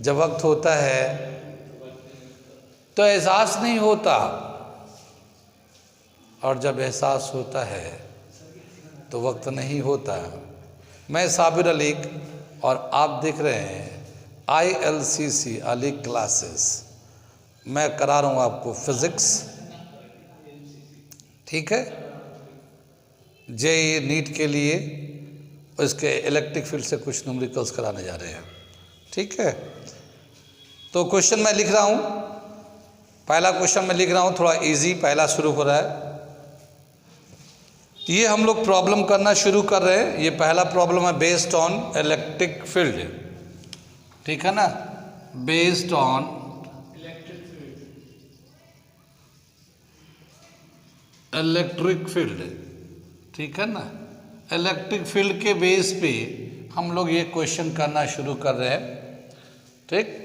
जब वक्त होता है तो एहसास नहीं होता, और जब एहसास होता है तो वक्त नहीं होता। मैं साबिर अलीक और आप देख रहे हैं ILCC अलीक क्लासेस। मैं करा रहा हूँ आपको फिज़िक्स, ठीक है, JEE नीट के लिए, इसके इलेक्ट्रिक फील्ड से कुछ न्यूमेरिकल्स कराने जा रहे हैं, ठीक है। तो क्वेश्चन मैं लिख रहा हूँ, पहला क्वेश्चन मैं लिख रहा हूँ, थोड़ा इजी पहला शुरू हो रहा है। ये हम लोग प्रॉब्लम करना शुरू कर रहे हैं। ये पहला प्रॉब्लम है बेस्ड ऑन इलेक्ट्रिक फील्ड, ठीक है ना, बेस्ड ऑन इलेक्ट्रिक फील्ड, ठीक है ना। इलेक्ट्रिक फील्ड के बेस पे हम लोग ये क्वेश्चन करना शुरू कर रहे हैं, ठीक।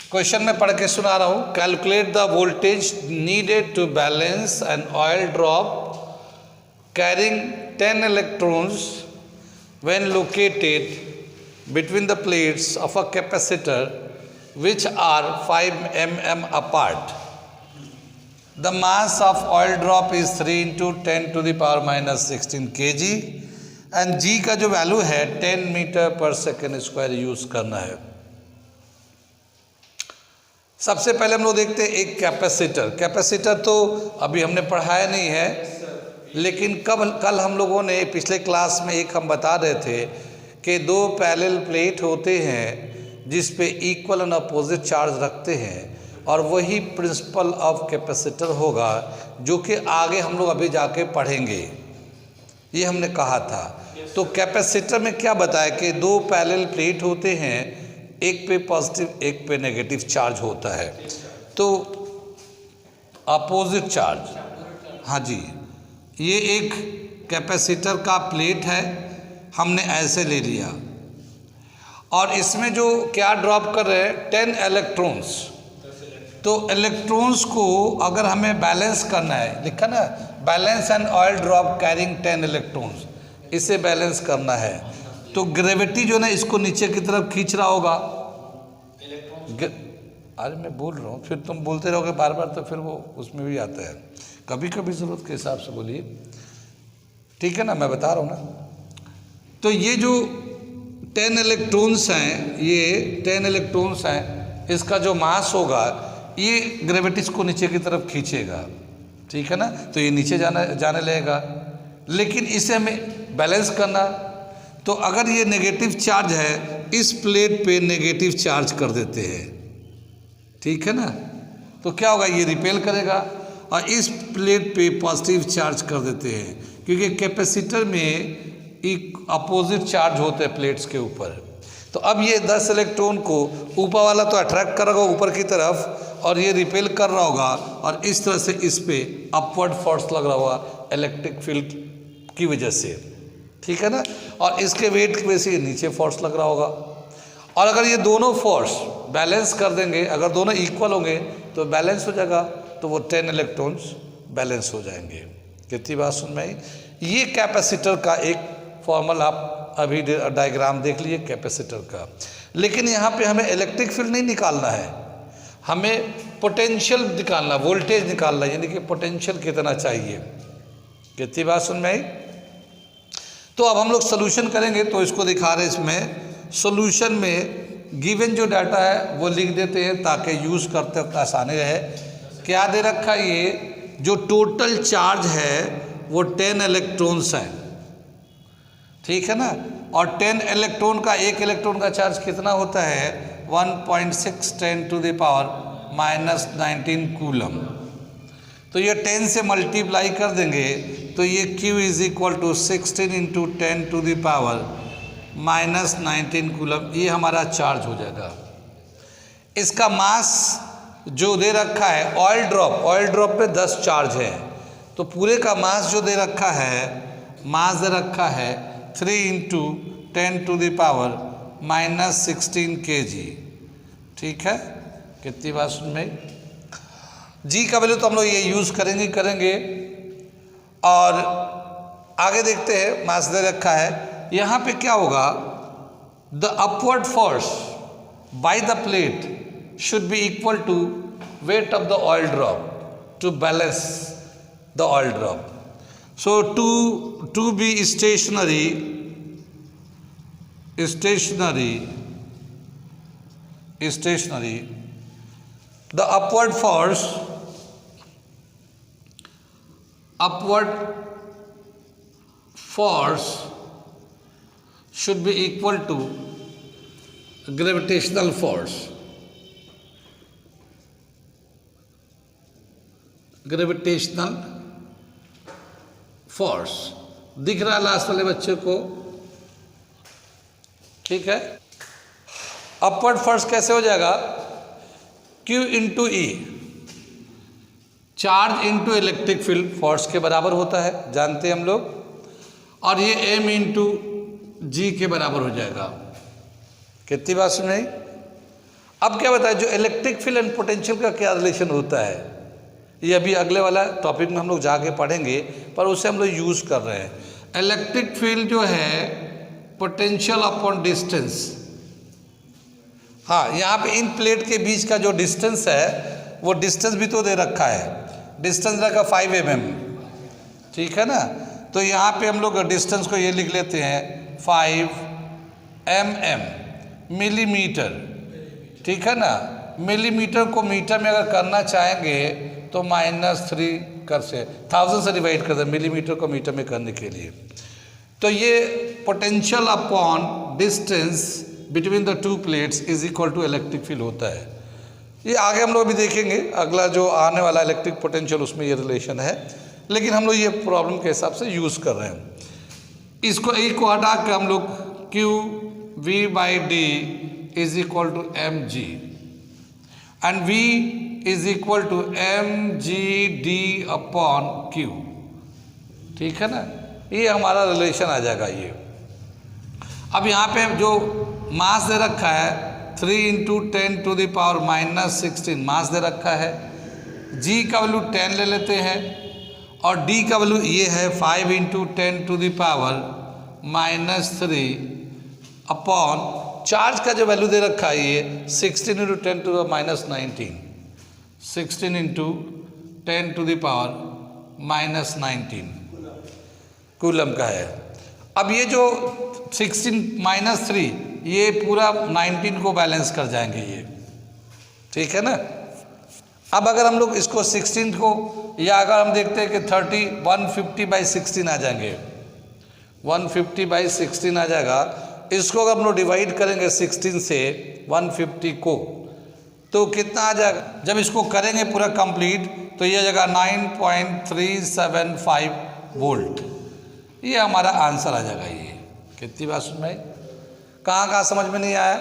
क्वेश्चन में पढ़ के सुना रहा हूँ। Calculate the voltage needed to balance an oil drop carrying 10 electrons when located between the plates of a capacitor which are 5 mm apart. The mass of oil drop is 3 into 10 to the power minus 16 kg and G का जो value है 10 metre पर second square use करना है। सबसे पहले हम लोग देखते हैं एक कैपेसिटर। कैपेसिटर तो अभी हमने पढ़ाया नहीं है, लेकिन कल हम लोगों ने पिछले क्लास में एक हम बता रहे थे कि दो पैरेलल प्लेट होते हैं जिस पे इक्वल एंड अपोजिट चार्ज रखते हैं, और वही प्रिंसिपल ऑफ कैपेसिटर होगा जो कि आगे हम लोग अभी जाके पढ़ेंगे, ये हमने कहा था। तो कैपेसिटर में क्या बताया कि दो पैरेलल प्लेट होते हैं, एक पे पॉजिटिव एक पे नेगेटिव चार्ज होता है, तो अपोजिट चार्ज, हाँ जी, ये एक कैपेसिटर का प्लेट है, हमने ऐसे ले लिया, और इसमें जो क्या ड्रॉप कर रहे हैं 10 इलेक्ट्रॉन्स। तो इलेक्ट्रॉन्स को अगर हमें बैलेंस करना है, लिखा ना, balance an oil drop carrying 10 electrons, इसे बैलेंस करना है। तो ग्रेविटी जो ना इसको नीचे की तरफ खींच रहा होगा। अरे मैं बोल रहा हूँ, फिर तुम बोलते रहोगे बार बार, तो फिर वो उसमें भी आता है। कभी कभी ज़रूरत के हिसाब से बोलिए, ठीक है ना, मैं बता रहा हूँ ना। तो ये जो 10 इलेक्ट्रॉन्स हैं, ये 10 इलेक्ट्रॉन्स हैं, इसका जो मास होगा ये ग्रेविटी को नीचे की तरफ खींचेगा, ठीक है ना। तो ये नीचे जाने लगेगा, लेकिन इसे हमें बैलेंस करना। तो अगर ये नेगेटिव चार्ज है, इस प्लेट पे नेगेटिव चार्ज कर देते हैं, ठीक है ना, तो क्या होगा, ये रिपेल करेगा, और इस प्लेट पे पॉजिटिव चार्ज कर देते हैं, क्योंकि कैपेसिटर में एक अपोजिट चार्ज होते हैं प्लेट्स के ऊपर। तो अब ये 10 इलेक्ट्रॉन को ऊपर वाला तो अट्रैक्ट कर रहा होगा ऊपर की तरफ, और ये रिपेल कर रहा होगा, और इस तरह से इस पे अपवर्ड फोर्स लग रहा होगा इलेक्ट्रिक फील्ड की वजह से, ठीक है ना। और इसके वेट की वजह से ये नीचे फोर्स लग रहा होगा। और अगर ये दोनों फोर्स बैलेंस कर देंगे, अगर दोनों इक्वल होंगे तो बैलेंस हो जाएगा, तो वो 10 इलेक्ट्रॉन्स बैलेंस हो जाएंगे। कितनी बात सुन में आई। ये कैपेसिटर का एक फॉर्मूला आप अभी डायग्राम देख लीजिए कैपेसिटर का। लेकिन यहाँ पे हमें इलेक्ट्रिक फील्ड नहीं निकालना है, हमें पोटेंशियल निकालना, वोल्टेज निकालना, यानी कि पोटेंशियल कितना चाहिए। कितनी बात सुन में आई। तो अब हम लोग सोल्यूशन करेंगे, तो इसको दिखा रहे इसमें सोल्यूशन में गिवन जो डाटा है वो लिख देते हैं ताकि यूज़ करते वक्त आसानी रहे। क्या दे रखा है, ये जो टोटल चार्ज है वो 10 इलेक्ट्रॉन्स हैं, ठीक है ना। और 10 इलेक्ट्रॉन का, एक इलेक्ट्रॉन का चार्ज कितना होता है 1.6 10 to the power minus 19 coulomb. तो ये 10 से मल्टीप्लाई कर देंगे तो ये Q is equal to 16 into 10 to the power minus 19 coulomb, ये हमारा चार्ज हो जाएगा। इसका मास जो दे रखा है, ऑयल ड्रॉप पे 10 चार्ज है, तो पूरे का मास जो दे रखा है, मास दे रखा है 3 into 10 to the power minus 16 kg, ठीक है। कितनी बात सुन में। जी का वैल्यू तो हम लोग ये यूज़ करेंगे। और आगे देखते हैं, मास दे रखा है, यहाँ पे क्या होगा, the upward force by the plate should be equal to weight of the oil drop to balance the oil drop. So to be stationary, the upward force should be equal to gravitational force. Gravitational force दिख रहा है last वाले बच्चे को? ठीक है। Upward force कैसे हो जाएगा? Q into E, charge into electric field force के बराबर होता है, जानते हैं हम लोग, और ये M इंटू जी के बराबर हो जाएगा। कितनी बात सुनाई? अब क्या बताया, जो इलेक्ट्रिक फील्ड एंड पोटेंशियल का क्या रिलेशन होता है, ये अभी अगले वाला टॉपिक में हम लोग जाके पढ़ेंगे, पर उसे हम लोग यूज़ कर रहे हैं। इलेक्ट्रिक फील्ड जो है पोटेंशियल अपॉन डिस्टेंस, हाँ यहाँ पे इन प्लेट के बीच का जो डिस्टेंस है वो डिस्टेंस भी तो दे रखा है, डिस्टेंस रखा 5 mm, ठीक है ना। तो यहाँ पे हम लोग डिस्टेंस को ये लिख लेते हैं 5 mm मिलीमीटर, ठीक है ना। मिलीमीटर को मीटर में अगर करना चाहेंगे तो -3 कर से 1000 से डिवाइड कर दें मिलीमीटर को मीटर में करने के लिए। तो ये potential upon distance between the two plates is equal to electric field होता है। ये आगे हम लोग भी देखेंगे, अगला जो आने वाला इलेक्ट्रिक पोटेंशियल उसमें ये रिलेशन है, लेकिन हम लोग ये प्रॉब्लम के हिसाब से यूज़ कर रहे हैं। इसको एक को हटा के हम लोग QV/D is equal to mg and V is equal to mgd upon Q, ठीक है ना। ये हमारा रिलेशन आ जाएगा ये। अब यहाँ पे जो मास दे रखा है 3 × 10⁻⁻16 मास दे रखा है, G का वैल्यू 10 ले लेते हैं और D का वैल्यू ये है 5 × 10⁻³ अपॉन चार्ज का जो वैल्यू दे रखा है ये 16 × 10⁻19, 16 × 10⁻19 कूलम का है। अब ये जो 16 - 3 ये पूरा 19 को बैलेंस कर जाएंगे ये, ठीक है ना। अब अगर हम लोग इसको 16 को, या अगर हम देखते हैं कि 150/16 आ जाएंगे, 150/16 आ जाएगा। इसको अगर हम लोग डिवाइड करेंगे 16 से 150 को, तो कितना आ जाएगा? जब इसको करेंगे पूरा कंप्लीट तो ये आ जाएगा 9.375 वोल्ट। ये हमारा आंसर आ जाएगा। ये कितनी बात सुन में, कहाँ समझ में नहीं आया?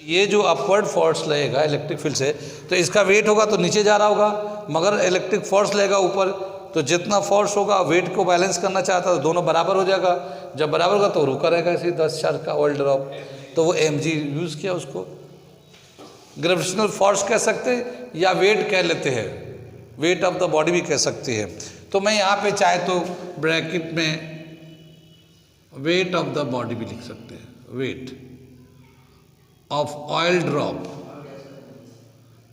ये जो अपवर्ड फोर्स लगेगा इलेक्ट्रिक फील्ड से, तो इसका वेट होगा तो नीचे जा रहा होगा, मगर इलेक्ट्रिक फोर्स लगेगा ऊपर, तो जितना फोर्स होगा वेट को बैलेंस करना चाहता है तो दोनों बराबर हो जाएगा। जब बराबर होगा तो रुका रहेगा ऐसे 10 चार्ज का ऑयल ड्रॉप, तो वो mg यूज़ किया, उसको ग्रेविटेशनल फोर्स कह सकते हैं या वेट कह लेते हैं, वेट ऑफ द बॉडी भी कह सकते हैं। तो मैं यहाँ पे चाहे तो ब्रैकेट में वेट ऑफ द बॉडी भी लिख सकते हैं, वेट ऑफ ऑयल ड्रॉप,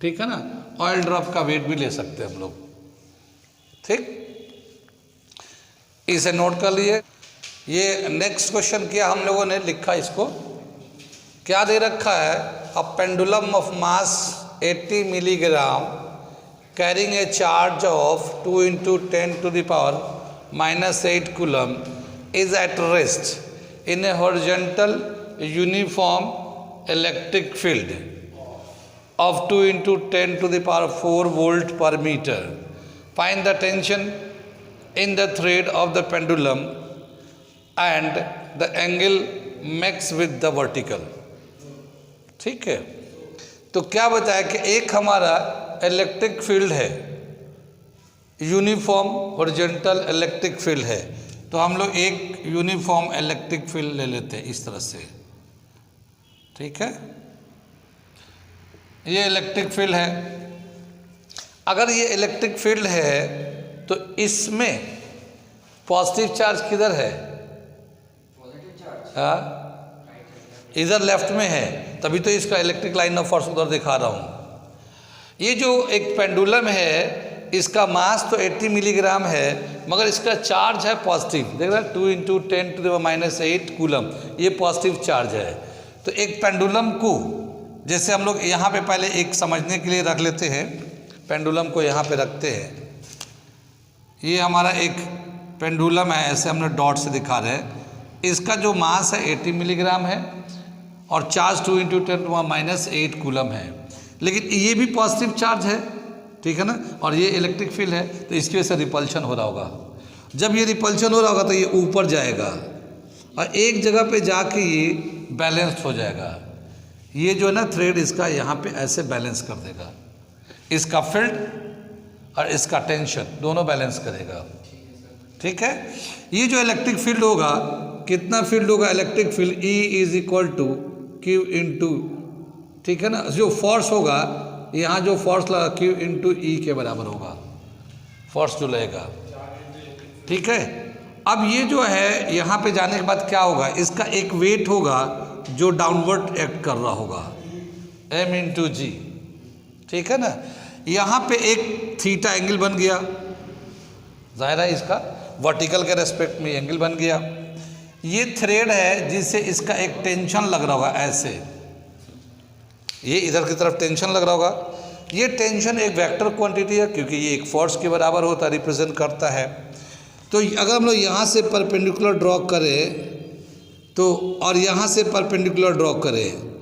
ठीक है ना। ऑयल ड्रॉप का वेट भी ले सकते हैं हम लोग, ठीक। इसे नोट कर लिए। ये नेक्स्ट क्वेश्चन किया हम लोगों ने, लिखा इसको, क्या दे रखा है? A pendulum of mass 80 milligram carrying a charge of 2 × 10⁻⁻8 coulomb is at rest in a horizontal uniform electric field of 2 × 10⁴ volt per meter. Find the tension in the thread of the pendulum and the angle makes with the vertical. ठीक है। तो क्या बताया कि एक हमारा electric field है, uniform horizontal electric field है, तो हम लोग एक यूनिफॉर्म इलेक्ट्रिक फील्ड ले लेते हैं इस तरह से, ठीक है। ये इलेक्ट्रिक फील्ड है। अगर ये इलेक्ट्रिक फील्ड है तो इसमें पॉजिटिव चार्ज किधर है? हाँ, इधर लेफ्ट में है, तभी तो इसका इलेक्ट्रिक लाइन ऑफ फोर्स उधर दिखा रहा हूँ। ये जो एक पेंडुलम है, इसका मास तो 80 मिलीग्राम है, मगर इसका चार्ज है पॉजिटिव। देख रहे हैं, 2 इंटू 10⁻⁸ कूलम, ये पॉजिटिव चार्ज है। तो एक पेंडुलम को जैसे हम लोग यहाँ पे पहले एक समझने के लिए रख लेते हैं, पेंडुलम को यहाँ पे रखते हैं। ये हमारा एक पेंडुलम है, ऐसे हमने डॉट से दिखा रहे हैं। इसका जो मास है 80 मिलीग्राम है और चार्ज 2 इंटू 10⁻⁸ कूलम है, लेकिन ये भी पॉजिटिव चार्ज है, ठीक है ना, और ये इलेक्ट्रिक फील्ड है, तो इसकी वजह से रिपल्शन हो रहा होगा। जब ये रिपल्शन हो रहा होगा तो ये ऊपर जाएगा और एक जगह पे जाके ये बैलेंस्ड हो जाएगा। ये जो है ना थ्रेड, इसका यहाँ पे ऐसे बैलेंस कर देगा, इसका फील्ड और इसका टेंशन दोनों बैलेंस करेगा, ठीक है। ये जो इलेक्ट्रिक फील्ड होगा, कितना फील्ड होगा electric field, E is equal to Q into, ठीक है ना। जो फोर्स होगा यहाँ, जो फोर्स लगा Q इंटू E के बराबर होगा, फोर्स जो लगेगा, ठीक है। अब ये जो है यहाँ पे जाने के बाद क्या होगा, इसका एक वेट होगा जो डाउनवर्ड एक्ट कर रहा होगा, M इंटू G, ठीक है ना। यहाँ पे एक थीटा एंगल बन गया, जाहिर है इसका वर्टिकल के रेस्पेक्ट में एंगल बन गया। ये थ्रेड है जिससे इसका एक टेंशन लग रहा होगा, ऐसे ये इधर की तरफ टेंशन लग रहा होगा। ये टेंशन एक वेक्टर क्वांटिटी है, क्योंकि ये एक फोर्स के बराबर होता है, रिप्रेजेंट करता है। तो अगर हम लोग यहाँ से परपेंडिकुलर ड्रॉ करें तो, और यहाँ से परपेंडिकुलर ड्रॉ करें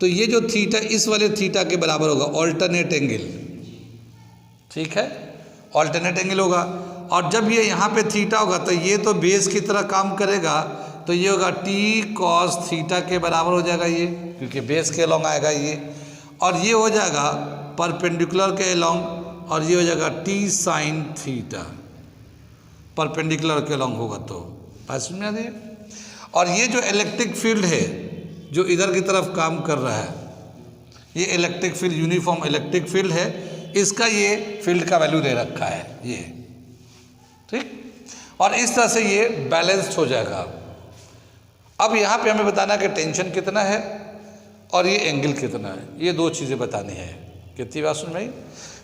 तो ये जो थीटा इस वाले थीटा के बराबर होगा, ऑल्टरनेट एंगल, ठीक है, ऑल्टरनेट एंगल होगा। और जब ये यहाँ पे थीटा होगा तो ये तो बेस की तरह काम करेगा, तो ये होगा T cos थीटा के बराबर हो जाएगा ये, क्योंकि बेस के अलॉन्ग आएगा ये, और ये हो जाएगा परपेंडिकुलर के अलॉन्ग, और ये हो जाएगा T sin थीटा, परपेंडिकुलर के अलॉन्ग होगा। तो बात समझ में आ रही है। और ये जो इलेक्ट्रिक फील्ड है जो इधर की तरफ काम कर रहा है, ये electric field, uniform electric field है, इसका ये फील्ड का वैल्यू दे रखा है ये, ठीक। और इस तरह से ये बैलेंस्ड हो जाएगा। अब यहाँ पे हमें बताना है कि टेंशन कितना है और ये एंगल कितना है, ये दो चीज़ें बतानी है। कितनी बात सुन भाई,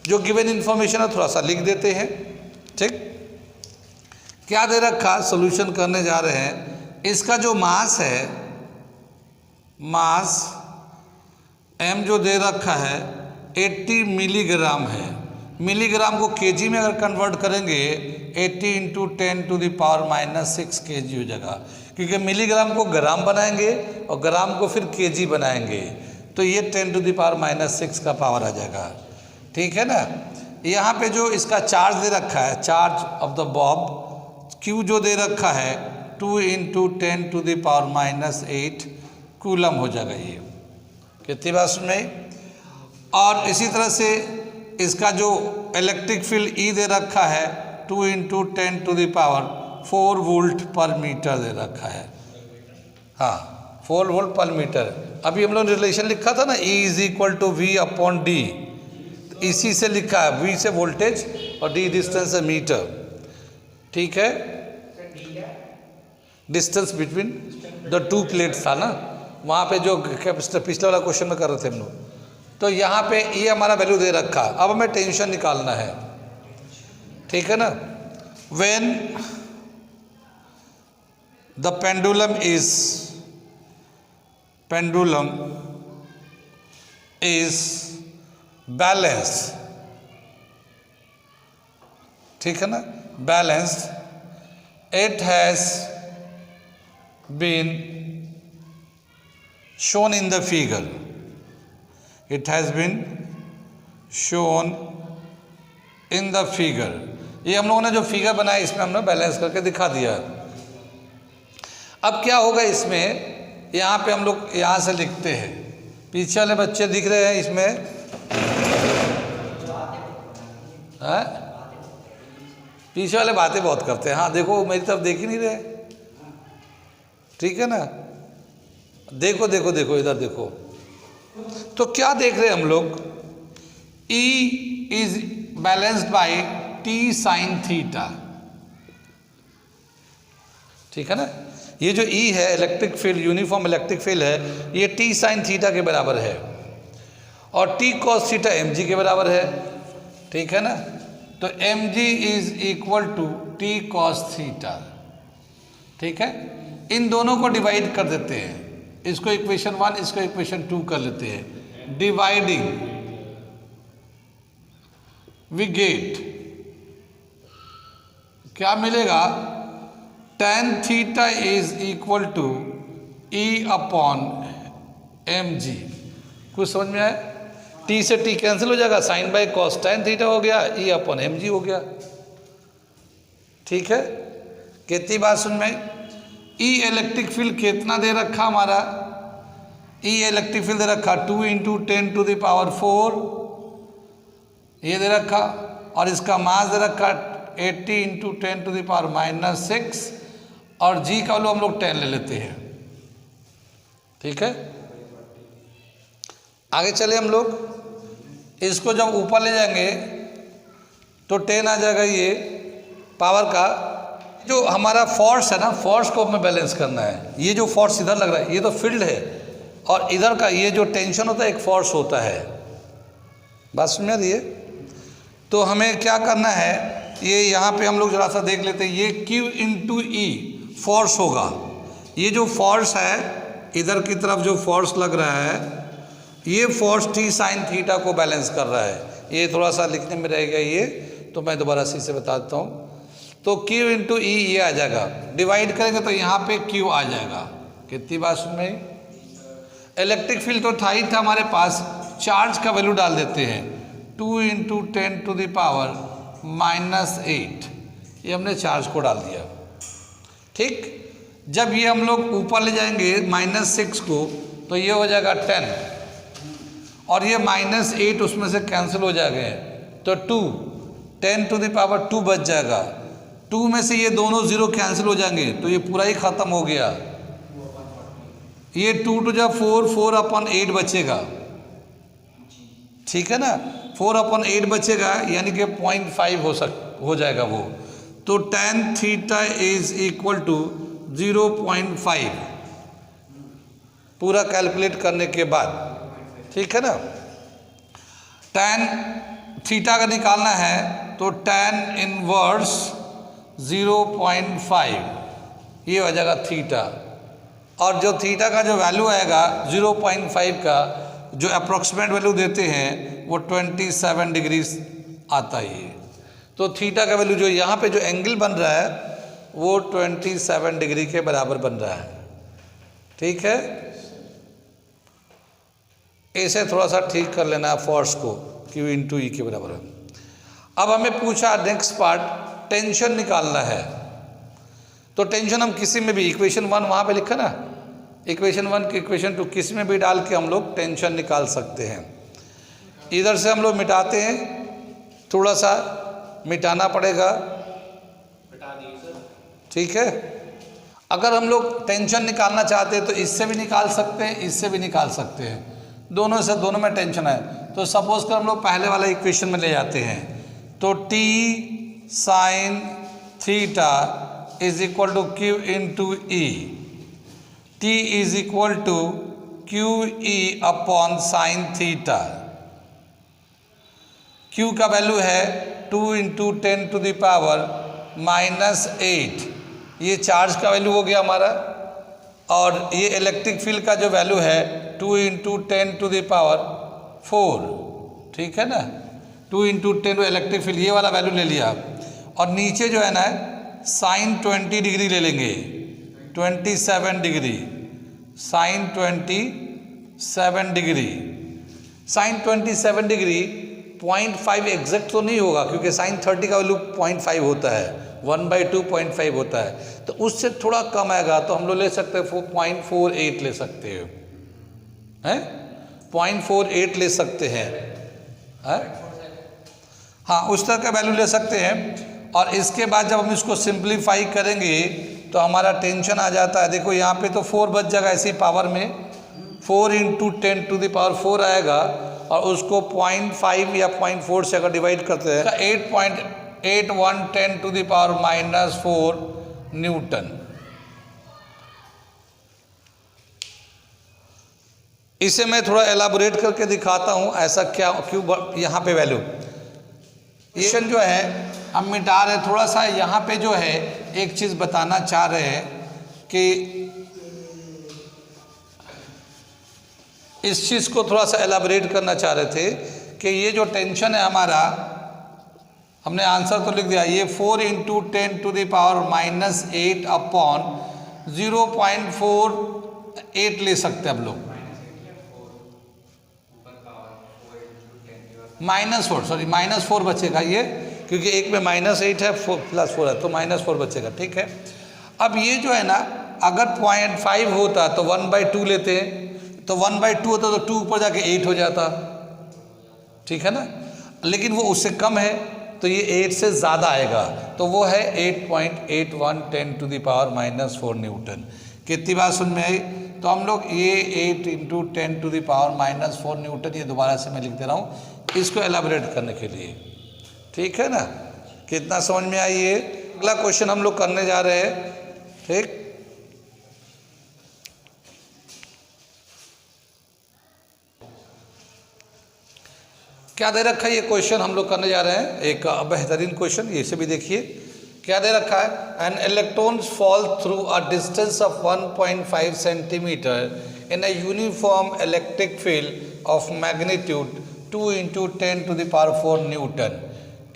जो गिवन इन्फॉर्मेशन है थोड़ा सा लिख देते हैं, ठीक। क्या दे रखा, सोल्यूशन करने जा रहे हैं। इसका जो मास है, मास m जो दे रखा है 80 मिलीग्राम है। मिलीग्राम को केजी में अगर कन्वर्ट करेंगे 80 इंटू 10⁻⁻⁶ kg हो जाएगा, क्योंकि मिलीग्राम को ग्राम बनाएंगे और ग्राम को फिर केजी बनाएंगे, तो ये 10⁻⁻6 का पावर आ जाएगा, ठीक है ना। यहाँ पे जो इसका चार्ज दे रखा है, charge of the Bob Q जो दे रखा है 2 इंटू 10⁻⁻8 कूलम हो जाएगा ये। कितनी बात सुन में। और इसी तरह से इसका जो इलेक्ट्रिक फील्ड E दे रखा है 2 इंटू 10⁴ वोल्ट पर मीटर दे रखा है, हाँ 4 वोल्ट पर मीटर। अभी हम लोग रिलेशन लिखा था ना, E is equal to V/D, इसी से लिखा है, V से वोल्टेज और D डिस्टेंस है मीटर, ठीक है। Distance between the two plates था ना, वहाँ पे जो पिछले वाला क्वेश्चन में कर रहे थे हम लोग। तो यहाँ पे ये हमारा वैल्यू दे रखा, अब हमें टेंशन निकालना है, ठीक है ना। When the pendulum is balanced, ठीक है ना, balanced, it has been shown in the figure, it has been shown in the figure। ये हम लोगों ने जो फिगर बनाया इसमें हमने बैलेंस करके दिखा दिया। अब क्या होगा इसमें, यहाँ पे हम लोग यहाँ से लिखते हैं, पीछे वाले बच्चे दिख रहे हैं इसमें, हाँ पीछे वाले बातें बहुत करते हैं, हाँ देखो मेरी तरफ देख ही नहीं रहे, ठीक है ना, देखो देखो देखो इधर देखो। तो क्या देख रहे हैं हम लोग, E is balanced bye T sin theta, ठीक है ना। ये जो E है electric field, uniform electric field है, ये T साइन थीटा के बराबर है और T कॉस थीटा mg के बराबर है, ठीक है ना। तो mg is equal to T cos theta, ठीक है। इन दोनों को डिवाइड कर देते हैं, इसको इक्वेशन 1 इसको इक्वेशन 2 कर लेते हैं। डिवाइडिंग वी गेट क्या मिलेगा, tan theta is equal to E upon mg। कुछ समझ में आया? T से T कैंसिल हो जाएगा, sine by cos tan theta हो गया, E अपॉन mg हो गया, ठीक है। कितनी बात सुन में, E इलेक्ट्रिक फील्ड कितना दे रखा हमारा, E इलेक्ट्रिक फील्ड दे रखा 2 इंटू 10 टू द पावर 4, ये दे रखा, और इसका मास दे रखा 80 इंटू 10 टू द पावर -6, और G का वैल्यू हम लोग 10 ले लेते हैं, ठीक है। आगे चले हम लोग, इसको जब ऊपर ले जाएंगे तो 10 आ जाएगा ये पावर का। जो हमारा फोर्स है ना, फोर्स को हमें बैलेंस करना है। ये जो फोर्स इधर लग रहा है ये तो फील्ड है, और इधर का ये जो टेंशन होता है एक फोर्स होता है, बात समझ रही है। तो हमें क्या करना है, ये यहाँ पे हम लोग जरा सा देख लेते हैं, ये Q इंटू E फोर्स होगा। ये जो फोर्स है इधर की तरफ जो फोर्स लग रहा है, ये फोर्स T साइन थीटा को बैलेंस कर रहा है। ये थोड़ा सा लिखने में रहेगा ये, तो मैं दोबारा से बता देता हूँ। तो Q इंटू E ये आ जाएगा, डिवाइड करेंगे तो यहाँ पे Q आ जाएगा। कितनी बात सुन में, इलेक्ट्रिक फील्ड तो था ही था हमारे पास, चार्ज का वैल्यू डाल देते हैं 2 इंटू 10 टू द पावर -8, ये हमने चार्ज को डाल दिया, ठीक। जब ये हम लोग ऊपर ले जाएंगे -6 को, तो ये हो जाएगा 10, और ये -8 उसमें से कैंसिल हो जाएंगे, तो 2 10 टू द पावर 2 बच जाएगा। 2 में से ये दोनों जीरो कैंसिल हो जाएंगे, तो ये पूरा ही खत्म हो गया। ये 2 टू जा 4, 4 अपॉन 8 बचेगा, ठीक है ना। 4 अपॉन 8 बचेगा, यानी कि 0.5 हो जाएगा वो। तो tan theta is equal to 0.5 पूरा कैलकुलेट करने के बाद, ठीक है ना। tan थीटा का निकालना है तो tan इनवर्स 0.5 ये हो जाएगा थीटा, और जो थीटा का जो वैल्यू आएगा 0.5 का जो अप्रोक्सीमेट वैल्यू देते हैं वो 27 डिग्री आता है। तो थीटा का वैल्यू जो यहाँ पे जो एंगल बन रहा है वो 27 डिग्री के बराबर बन रहा है, ठीक है। ऐसे थोड़ा सा ठीक कर लेना है फोर्स को, Q इंटू E के बराबर है। अब हमें पूछा नेक्स्ट पार्ट, टेंशन निकालना है। तो टेंशन हम किसी में भी, इक्वेशन 1 वहाँ पे लिखा ना, इक्वेशन 1 की इक्वेशन 2 किसी में भी डाल के हम लोग टेंशन निकाल सकते हैं। इधर से हम लोग मिटाते हैं, थोड़ा सा मिटाना पड़ेगा, ठीक है। अगर हम लोग टेंशन निकालना चाहते हैं तो इससे भी निकाल सकते हैं, इससे भी निकाल सकते हैं, दोनों से, दोनों में टेंशन है। तो सपोज कर हम लोग पहले वाला इक्वेशन में ले जाते हैं, तो T sine theta is equal to Q into E, T is equal to QE upon sine theta. Q का वैल्यू है 2 इंटू 10 टू द पावर -8, ये चार्ज का वैल्यू हो गया हमारा, और ये इलेक्ट्रिक फील्ड का जो वैल्यू है 2 इंटू 10 टू द पावर 4, ठीक है ना। 2 इंटू 10 इलेक्ट्रिक फील्ड ये वाला वैल्यू ले लिया, और नीचे जो है ना साइन 20 डिग्री ले लेंगे, 27 degree, sine 27 degree, sine 27 degree 0.5 exact तो नहीं होगा, क्योंकि साइन 30 का वैल्यू 0.5 होता है, 1/2 0.5 होता है, तो उससे थोड़ा कम आएगा, तो हम लोग ले सकते हैं 0.48 ले सकते हैं, 0.48 ले सकते हैं, हाँ उस तरह का वैल्यू ले सकते हैं। और इसके बाद जब हम इसको सिंप्लीफाई करेंगे तो हमारा टेंशन आ जाता है। देखो यहाँ पे तो 4 बच जाएगा, ऐसी पावर में 4 इंटू 10 टू द पावर 4 आएगा, और उसको 0.5 या 0.4 से अगर डिवाइड करते हैं 8.8110 टू द पावर -4 न्यूटन। इसे मैं थोड़ा एलाबोरेट करके दिखाता हूँ ऐसा क्या क्यों यहाँ पे वैल्यू क्वेश्चन जो है हम मिटा रहे। थोड़ा सा यहाँ पे जो है एक चीज़ बताना चाह रहे हैं कि इस चीज़ को थोड़ा सा एलाबोरेट करना चाह रहे थे कि ये जो टेंशन है हमारा, हमने आंसर तो लिख दिया, ये 4 × 10⁻⁻8 अपॉन 0.48 ले सकते हैं हम लोग। -4 बचेगा ये, क्योंकि एक में -8 है, 4+4 है, तो -4 बचेगा। ठीक है, अब ये जो है ना, अगर 0.5 होता तो 1/2 लेते हैं, तो 1/2 होता तो 2 ऊपर जाके 8 हो जाता। ठीक है ना, लेकिन वो उससे कम है तो ये 8 से ज़्यादा आएगा, तो वो है 8.81 10⁻⁻4 न्यूटन। कितनी बात सुन में आई? तो हम लोग ये 8 × 10⁻⁻4 न्यूटन, ये दोबारा से मैं लिख दे रहा हूँ इसको एलाबोरेट करने के लिए। ठीक है ना, कितना समझ में आई? ये अगला क्वेश्चन हम लोग करने जा रहे हैं। ठीक, क्या दे रखा है ये क्वेश्चन हम लोग करने जा रहे हैं, एक बेहतरीन क्वेश्चन, ये से भी देखिए क्या दे रखा है। An electrons fall through a distance of 1.5 centimetre in a uniform electric field of magnitude 2 × 10⁻⁴ newton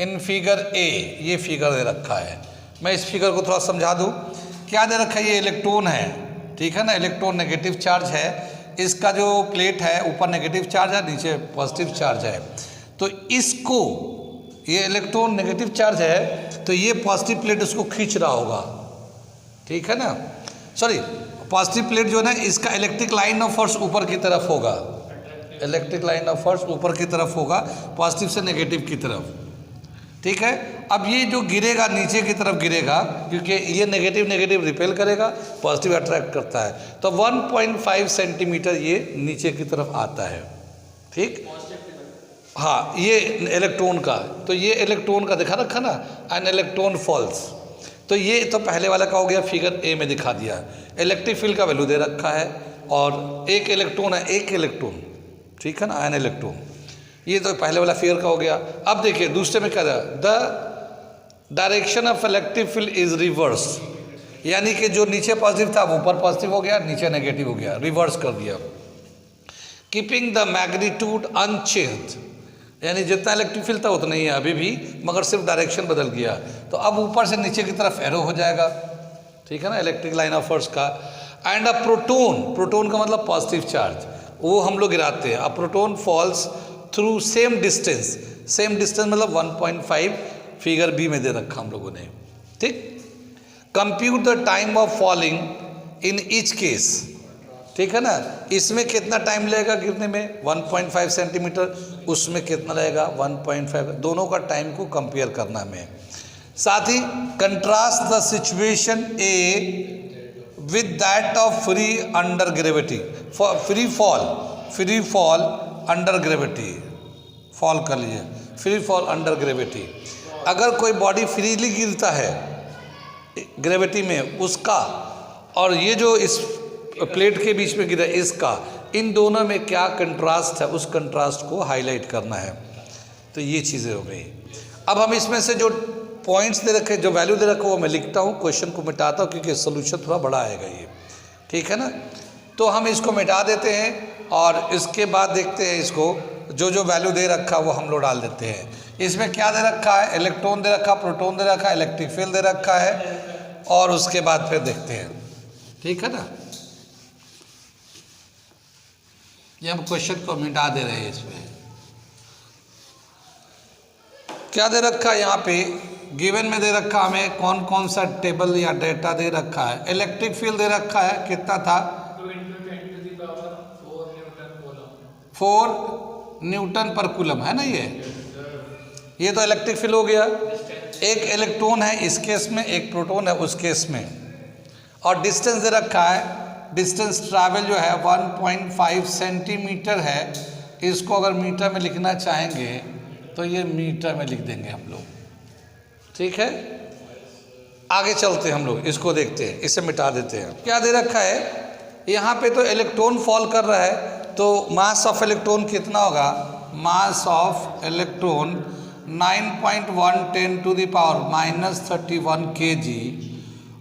in figure A. ये फिगर दे रखा है, मैं इस फिगर को थोड़ा समझा दूँ। क्या दे रखा है? ये इलेक्ट्रॉन है, ठीक है ना, इलेक्ट्रॉन नेगेटिव चार्ज है, इसका जो प्लेट है ऊपर नेगेटिव चार्ज है, नीचे पॉजिटिव चार्ज है। तो इसको, ये इलेक्ट्रॉन नेगेटिव चार्ज है तो ये पॉजिटिव प्लेट उसको खींच रहा होगा। ठीक है ना, सॉरी, पॉजिटिव प्लेट जो है ना, इसका इलेक्ट्रिक लाइन ऑफ फोर्स ऊपर की तरफ होगा, इलेक्ट्रिक लाइन ऑफ फोर्स ऊपर की तरफ होगा, पॉजिटिव से नेगेटिव की तरफ। ठीक है, अब ये जो गिरेगा नीचे की तरफ गिरेगा, क्योंकि ये नेगेटिव नेगेटिव रिपेल करेगा, पॉजिटिव अट्रैक्ट करता है, तो 1.5 सेंटीमीटर ये नीचे की तरफ आता है। ठीक, हाँ, ये इलेक्ट्रॉन का, तो ये इलेक्ट्रॉन का दिखा रखा ना, एन इलेक्ट्रॉन फॉल्स, तो ये तो पहले वाला का हो गया, फिगर ए में दिखा दिया। इलेक्ट्रिक फील्ड का वैल्यू दे रखा है और एक इलेक्ट्रॉन है, एक इलेक्ट्रॉन, ठीक है ना, एन इलेक्ट्रॉन, ये तो पहले वाला फिगर का हो गया। अब देखिए दूसरे में क्या था, the direction of electric field is reverse, यानी कि जो नीचे पॉजिटिव था वो ऊपर पॉजिटिव हो गया, नीचे नेगेटिव हो गया, रिवर्स कर दिया। कीपिंग द मैग्नीट्यूड अनचेंज, यानी जितना इलेक्ट्रिक फील्ड था उतना ही है अभी भी, मगर सिर्फ डायरेक्शन बदल गया, तो अब ऊपर से नीचे की तरफ एरो हो जाएगा। ठीक है ना, इलेक्ट्रिक लाइन ऑफ फोर्स का। एंड अ प्रोटोन, प्रोटोन का मतलब पॉजिटिव चार्ज, वो हम लोग गिराते हैं। A proton falls through same distance, same distance मतलब 1.5, फिगर बी में दे रखा हम लोगों ने। ठीक, compute the time of falling in each case. ठीक है ना, इसमें कितना टाइम लगेगा गिरने में, 1.5 सेंटीमीटर, उसमें कितना लगेगा 1.5, दोनों का टाइम को कंपेयर करना हमें। साथ ही contrast the situation a with that of free under gravity, free fall under gravity, fall कर लीजिए, फ्री फॉल अंडर ग्रेविटी। अगर कोई बॉडी फ्रीली गिरता है ग्रेविटी में उसका, और ये जो इस प्लेट के बीच में गिरा इसका, इन दोनों में क्या कंट्रास्ट है, उस कंट्रास्ट को हाईलाइट करना है। तो ये चीज़ें हो गई। अब हम इसमें से जो पॉइंट्स दे रखे, जो वैल्यू दे रखा वो मैं लिखता हूँ, क्वेश्चन को मिटाता हूँ, क्योंकि सोल्यूशन थोड़ा बड़ा आएगा ये। ठीक है ना, तो हम इसको मिटा देते हैं और इसके बाद देखते हैं इसको, जो जो वैल्यू दे रखा वो हम लोग डाल देते हैं। इसमें क्या दे रखा है, इलेक्ट्रॉन दे रखा, प्रोटॉन दे रखा है, इलेक्ट्रिक फील्ड दे रखा है, और उसके बाद फिर देखते हैं। ठीक है ना, ये हम क्वेश्चन को मिटा दे रहे हैं। इसमें क्या दे रखा है, यहाँ पे गिवन में दे रखा हमें कौन कौन सा टेबल या डेटा दे रखा है। इलेक्ट्रिक फील्ड दे रखा है, कितना था, 4 न्यूटन पर कूलम, है ना, ये तो इलेक्ट्रिक फील्ड हो गया। एक इलेक्ट्रॉन है इस केस में, एक प्रोटॉन है उस केस में, और डिस्टेंस दे रखा है, डिस्टेंस ट्रैवल जो है 1.5 सेंटीमीटर है। इसको अगर मीटर में लिखना चाहेंगे तो ये मीटर में लिख देंगे हम लोग। ठीक है, आगे चलते हैं हम लोग, इसको देखते हैं, इसे मिटा देते हैं। क्या दे रखा है यहाँ पे, तो इलेक्ट्रॉन फॉल कर रहा है, तो मास ऑफ इलेक्ट्रॉन कितना होगा, मास ऑफ इलेक्ट्रॉन 9.1 × 10⁻³ kg,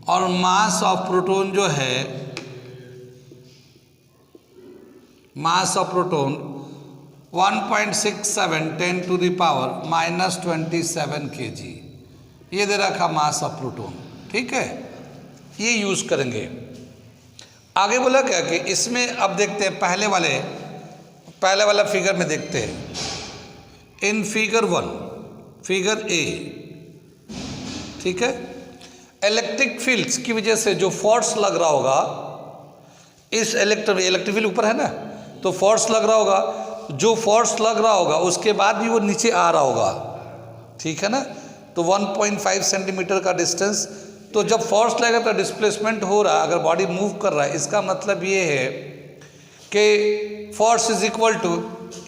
और मास ऑफ प्रोटॉन जो है, मास ऑफ प्रोटॉन 1.67 × 10⁻27 kg, ये दे रखा मास ऑफ प्रोटॉन। ठीक है, ये यूज करेंगे। आगे बोला क्या कि इसमें अब देखते हैं पहले वाला फिगर में देखते हैं। इन फिगर 1, फिगर ए, ठीक है, इलेक्ट्रिक फील्ड्स की वजह से जो फोर्स लग रहा होगा, इस इलेक्ट्रिक फील्ड ऊपर है ना, तो फोर्स लग रहा होगा, जो फोर्स लग रहा होगा उसके बाद भी वो नीचे आ रहा होगा। ठीक है ना, तो 1.5 सेंटीमीटर का डिस्टेंस, तो जब फोर्स लगेगा तो डिस्प्लेसमेंट हो रहा है, अगर बॉडी मूव कर रहा है, इसका मतलब ये है कि force is equal to,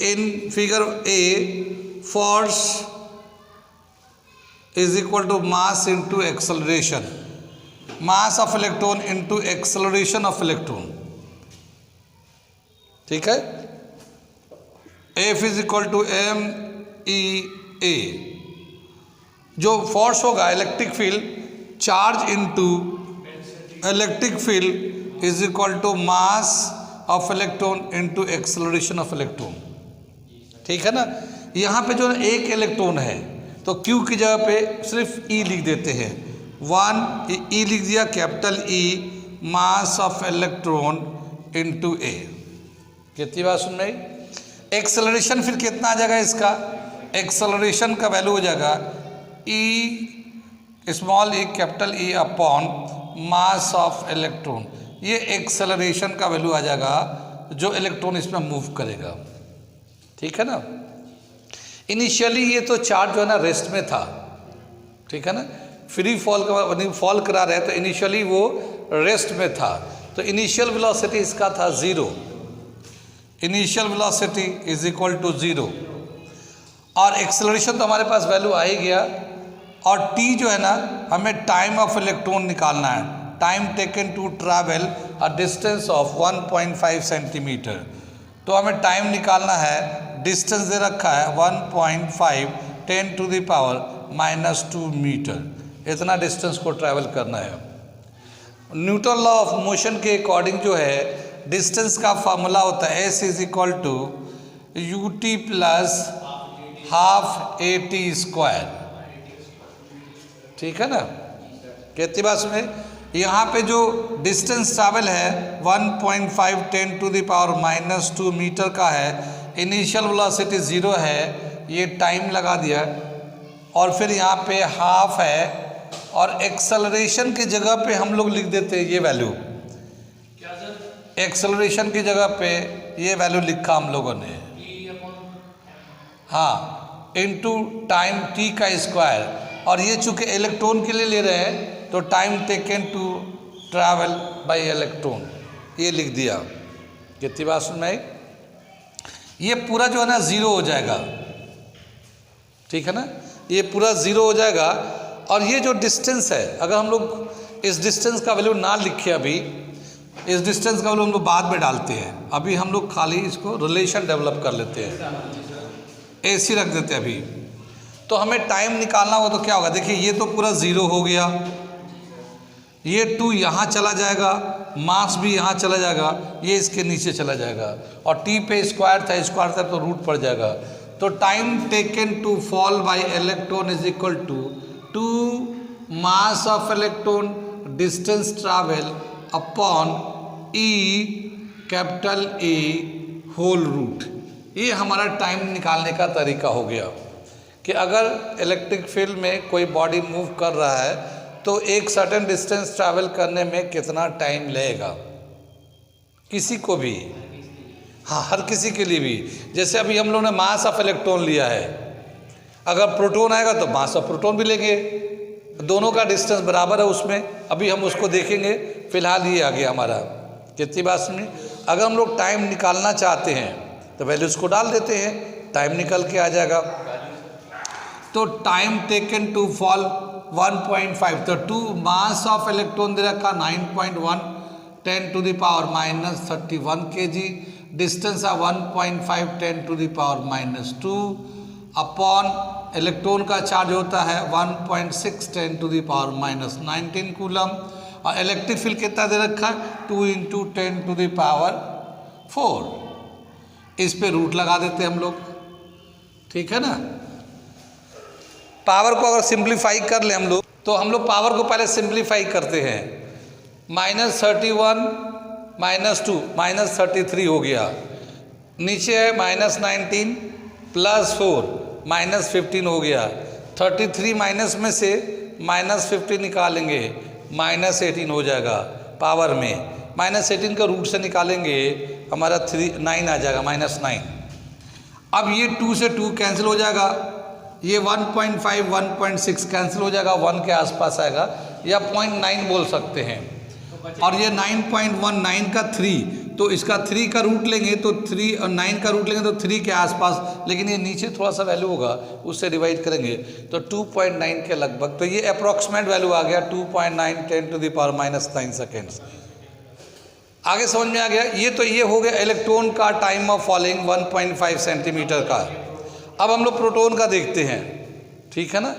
in figure A, force is equal to mass into acceleration, mass of electron into acceleration of electron. ठीक है, F is equal to MEA, जो फोर्स होगा electric field, charge into electric field is equal to mass of electron into acceleration of electron. ठीक है ना, यहाँ पे जो एक इलेक्ट्रॉन है तो Q की जगह पे सिर्फ E लिख देते हैं, 1 E लिख दिया, capital E, mass of electron into A। कितनी बात सुन रही? एक्सेलरेशन फिर कितना आ जाएगा इसका, एक्सेलरेशन का वैल्यू हो जाएगा E small e capital E upon mass of electron. ये एक्सेलरेशन का वैल्यू आ जाएगा जो इलेक्ट्रॉन इसमें मूव करेगा। ठीक है ना, इनिशियली ये तो चार्ज जो है ना रेस्ट में था। ठीक है ना, फ्री फॉल फॉल करा रहे हैं, तो इनिशियली वो रेस्ट में था, तो इनिशियल वेलोसिटी इसका था 0, initial velocity is equal to 0, और एक्सेलरेशन तो हमारे पास वैल्यू आ ही गया, और t जो है ना, हमें टाइम ऑफ इलेक्ट्रॉन निकालना है, time taken to travel a distance of 1.5 centimetre. तो हमें टाइम निकालना है, डिस्टेंस दे रखा है 1.5 10⁻⁻² मीटर, इतना डिस्टेंस को ट्रैवल करना है। न्यूटन लॉ ऑफ मोशन के अकॉर्डिंग जो है डिस्टेंस का फार्मूला होता है S is equal to ut plus half AT²। ठीक है ना, कितनी बात में यहाँ पे जो डिस्टेंस ट्रैवल है 1.5 10⁻⁻² मीटर का है, इनिशियल वेलोसिटी 0 है, ये टाइम लगा दिया, और फिर यहाँ पे हाफ है, और एक्सेलरेशन की जगह पे हम लोग लिख देते हैं ये वैल्यू, एक्सेलरेशन की जगह पे ये वैल्यू लिखा हम लोगों ने, हाँ, इनटू टाइम t का स्क्वायर, और ये चूंकि इलेक्ट्रॉन के लिए ले रहे हैं तो time taken to travel by electron, ये लिख दिया। कितनी बात सुन में, ये पूरा जो है ना 0 हो जाएगा। ठीक है ना, ये पूरा 0 हो जाएगा, और ये जो डिस्टेंस है, अगर हम लोग इस डिस्टेंस का वैल्यू ना लिखे, अभी इस डिस्टेंस का वैल्यू हम लोग बाद में डालते हैं, अभी हम लोग खाली इसको रिलेशन डेवलप कर लेते हैं, ऐसी रख देते हैं अभी। तो हमें टाइम निकालना होगा तो क्या होगा, देखिए ये तो पूरा 0 हो गया, ये 2 यहाँ चला जाएगा, मास भी यहाँ चला जाएगा, ये इसके नीचे चला जाएगा, और t पे स्क्वायर था तो रूट पड़ जाएगा। तो time taken to fall by electron is equal to mass of electron distance travel upon E capital A whole root. ये हमारा टाइम निकालने का तरीका हो गया कि अगर इलेक्ट्रिक फील्ड में कोई बॉडी मूव कर रहा है तो एक सर्टेन डिस्टेंस ट्रैवल करने में कितना टाइम लगेगा, किसी को भी, हाँ हर किसी के लिए भी। जैसे अभी हम लोगों ने मास ऑफ इलेक्ट्रॉन लिया है, अगर प्रोटॉन आएगा तो मास ऑफ प्रोटॉन भी लेंगे, दोनों का डिस्टेंस बराबर है उसमें, अभी हम उसको देखेंगे, फिलहाल ये आ गया हमारा। कितनी बात सुनिए, अगर हम लोग टाइम निकालना चाहते हैं तो वैल्यूज को डाल देते हैं, टाइम निकल के आ जाएगा। तो टाइम टेकन टू फॉल 1.5, तो 2 मास ऑफ इलेक्ट्रॉन दे रखा 9.1 10⁻³ kg, डिस्टेंस है 1.5 10 to the power -2 upon electron का चार्ज होता है 1.6 10 टू द पावर -19 कूलम, और इलेक्ट्रिक फील्ड कितना दे रखा है 2 × 10 टू द पावर 4। इस पे रूट लगा देते हैं हम लोग, ठीक है ना। पावर को अगर सिंप्लीफाई कर ले हम लोग, तो हम लोग पावर को पहले सिंप्लीफाई करते हैं। -31 -2 -33 हो गया, नीचे है -19 +4 -15 हो गया। 33 माइनस में से -15 निकालेंगे -18 हो जाएगा पावर में। -18 का रूट से निकालेंगे हमारा 9 आ जाएगा -9। अब ये 2 से 2 कैंसिल हो जाएगा, ये 1.5 1.6 कैंसिल हो जाएगा, 1 के आसपास आएगा, या 0.9 बोल सकते हैं। और ये 9.19 का 3, तो इसका 3 का रूट लेंगे तो 3 और 9 का रूट लेंगे तो 3 के आसपास, लेकिन ये नीचे थोड़ा सा वैल्यू होगा, उससे डिवाइड करेंगे तो 2.9 के लगभग। तो ये अप्रॉक्सीमेट वैल्यू आ गया 2.9 10 टू द पावर -9 सेकेंड्स। आगे समझ में आ गया। ये हो गया इलेक्ट्रॉन का टाइम ऑफ फॉलिंग 1.5 सेंटीमीटर का। अब हम लोग प्रोटॉन का देखते हैं, ठीक है ना।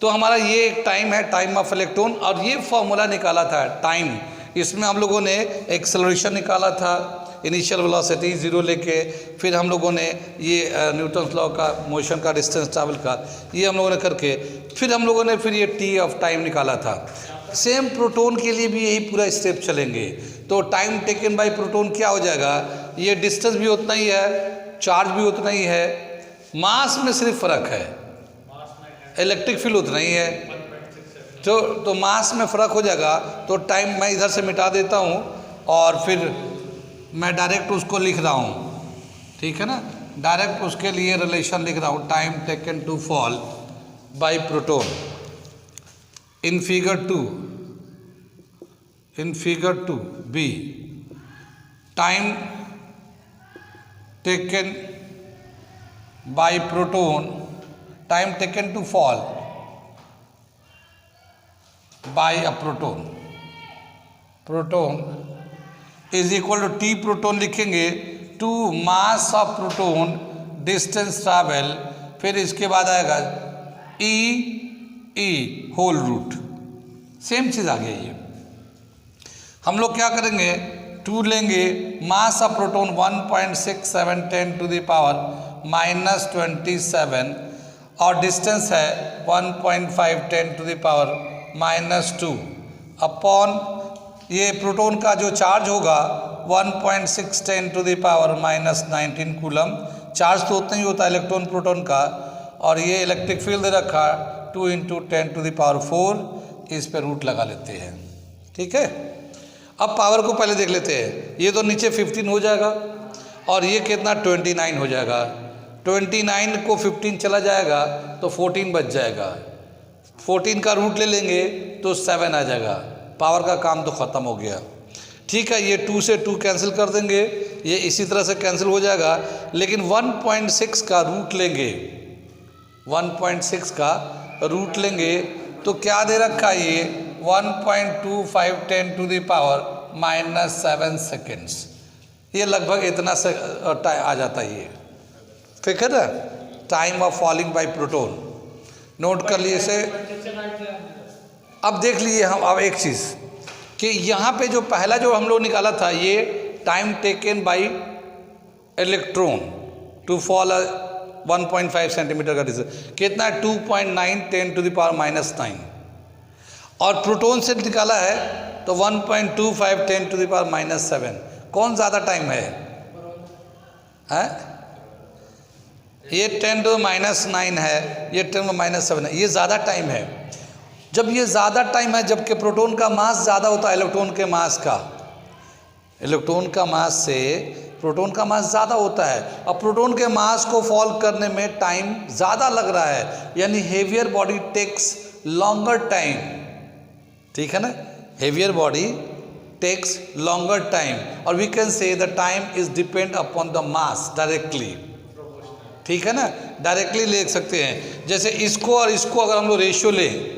तो हमारा ये एक टाइम है, टाइम ऑफ इलेक्ट्रॉन, और ये फॉर्मूला निकाला था टाइम। इसमें हम लोगों ने एक्सेलरेशन निकाला था, इनिशियल वेलोसिटी 0 लेके, फिर हम लोगों ने ये न्यूटन लॉ का मोशन का डिस्टेंस ट्रैवल का ये हम लोगों ने करके, फिर हम लोगों ने फिर ये टी ऑफ टाइम निकाला था। सेम प्रोटॉन के लिए भी यही पूरा स्टेप चलेंगे। तो टाइम टेकन बाय प्रोटॉन क्या हो जाएगा, ये डिस्टेंस भी उतना ही है, चार्ज भी उतना ही है, मास में सिर्फ फर्क है, इलेक्ट्रिक फील्ड उतना ही है। तो मास में फ़र्क हो जाएगा। तो टाइम मैं इधर से मिटा देता हूँ और फिर मैं डायरेक्ट उसको लिख रहा हूँ, ठीक है ना। डायरेक्ट उसके लिए रिलेशन लिख रहा हूँ, time taken to fall by proton in figure 2 B time taken by proton, time taken to fall by a proton is equal to T proton लिखेंगे two mass of proton distance travel, फिर इसके बाद आएगा E whole root. Same चीज़ आ गई ये। हम लोग क्या करेंगे, 2 लेंगे, mass of proton 1.67 10 to the power -27, और डिस्टेंस है 1.5 10 टू द पावर -2 अपॉन ये प्रोटॉन का जो चार्ज होगा 1.6 10 to the power -19 coulomb. Charge तो उतना ही होता है इलेक्ट्रॉन प्रोटॉन का, और ये इलेक्ट्रिक फील्ड दे रखा 2 × 10 टू द पावर 4। इस पे रूट लगा लेते हैं, ठीक है। अब पावर को पहले देख लेते हैं। ये तो नीचे 15 हो जाएगा, और ये कितना 29 हो जाएगा। 29 को 15 चला जाएगा तो 14 बच जाएगा। 14 का रूट ले लेंगे तो 7 आ जाएगा। पावर का काम तो ख़त्म हो गया, ठीक है। ये 2 से 2 कैंसिल कर देंगे, ये इसी तरह से कैंसिल हो जाएगा। लेकिन 1.6 का रूट लेंगे, 1.6 का रूट लेंगे तो क्या दे रखा है ये 1.25 10 टू द पावर -7 सेकेंड्स। ये लगभग इतना से आ जाता है ये, ठीक है ना। Time of falling by proton note कर लिए इसे। अब देख लीजिए हम अब एक चीज़ कि यहाँ पे जो पहला जो हम लोग निकाला था, ये time taken by electron to fall 1.5 centimetre का डिस्टेंस कितना 2.9 10 टू द पावर -9, और प्रोटॉन से निकाला है तो 1.25 10 टू द पावर -7। कौन ज़्यादा टाइम है? ये 10 टू -9 है, ये 10 टू -7 है, ये ज़्यादा टाइम है। जब ये ज़्यादा टाइम है, जबकि प्रोटॉन का मास ज़्यादा होता है इलेक्ट्रॉन के मास का, इलेक्ट्रॉन का मास से प्रोटॉन का मास ज़्यादा होता है, और प्रोटॉन के मास को फॉल करने में टाइम ज़्यादा लग रहा है, यानी heavier body takes longer time, ठीक है ना। Heavier body takes longer time, और we can say the time is depend upon the mass directly, ठीक है ना। डायरेक्टली ले सकते हैं। जैसे इसको और इसको अगर हम लोग रेशियो लें,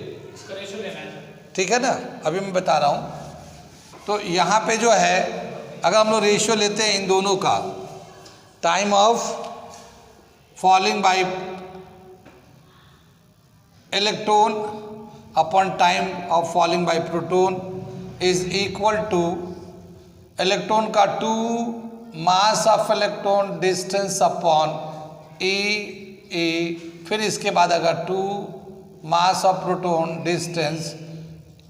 ठीक है ना, अभी मैं बता रहा हूँ। तो यहाँ पे जो है अगर हम लोग रेशियो लेते हैं इन दोनों का, time of falling by electron upon time of falling by proton is equal to electron का 2 mass of electron distance upon E, फिर इसके बाद अगर 2 mass of proton distance